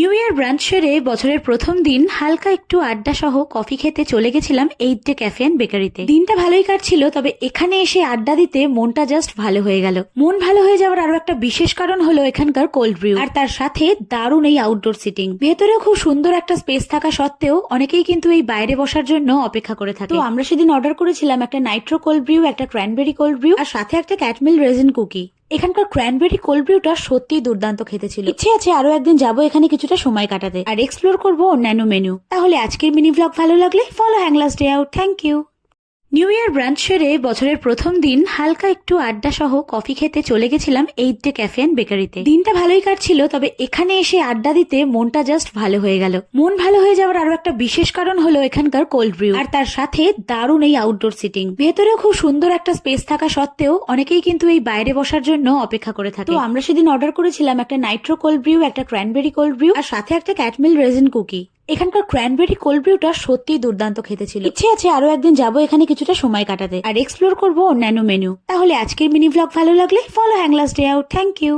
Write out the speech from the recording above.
New year brunch সেরে বছরের প্রথম দিন হালকা একটু আড্ডা সহ কফি খেতে চলে গেছিলাম 8 ডে ক্যাফে এন্ড বেকারিতে। দিনটা ভালোই কাটছিল, তবে এখানে এসে আড্ডা দিতে মনটা জাস্ট ভালো হয়ে গেল। মন ভালো হয়ে যাওয়ার আরো একটা বিশেষ কারণ হলো এখানকার কোল্ড ব্রিউ, আর তার সাথে দারুণ এই আউটডোর সিটিং। ভেতরেও খুব সুন্দর একটা স্পেস থাকা সত্ত্বেও অনেকেই কিন্তু এই বাইরে বসার জন্য অপেক্ষা করে থাকে। তো আমরা সেদিন অর্ডার করেছিলাম একটা নাইট্রো কোল্ড ব্রিউ, একটা ক্র্যানবেরি কোল্ড ব্রিউ, আর সাথে একটা ক্যাটমিল রেজিন কুকি। এখানকার ক্র্যানবেরি কোল্ড ব্রিউটা সত্যিই দুর্দান্ত খেতে ছিল। ইচ্ছে আছে আরো একদিন যাবো এখানে কিছুটা সময় কাটাতে আর এক্সপ্লোর করবো অন্যান্য মেনু। তাহলে আজকের মিনি ব্লগ ভালো লাগলে ফলো হ্যাংলাস day out. Thank you. New year brunch সেরে বছরের প্রথম দিন হালকা একটু আড্ডা সহ কফি খেতে চলে গেছিলাম 8 ডে ক্যাফে এন্ড বেকারিতে। দিনটা ভালোই কাটছিল, তবে এখানে এসে আড্ডা দিতে মনটা জাস্ট ভালো হয়ে গেল। মন ভালো হয়ে যাওয়ার আরো একটা বিশেষ কারণ হলো এখানকার কোল্ড ব্রিউ, আর তার সাথে দারুণ এই আউটডোর সিটিং। ভেতরেও খুব সুন্দর একটা স্পেস থাকা সত্ত্বেও অনেকেই কিন্তু এই বাইরে বসার জন্য অপেক্ষা করে থাকে। তো আমরা সেদিন অর্ডার করেছিলাম একটা নাইট্রো কোল্ড ব্রিউ, একটা ক্র্যানবেরি কোল্ড ব্রিউ, আর সাথে একটা ক্যাটমিল রেজিন কুকি। এখানকার ক্র্যানবেরি কোল্ড ব্রিউটা সত্যিই দুর্দান্ত খেতে ছিল। ইচ্ছে আছে আরো একদিন যাবো এখানে কিছুটা সময় কাটাতে আর এক্সপ্লোর করবো অন্যান্য মেনু। তাহলে আজকের মিনি ব্লগ ভালো লাগলে ফলো হ্যাংলাস ডে আউট। Thank you.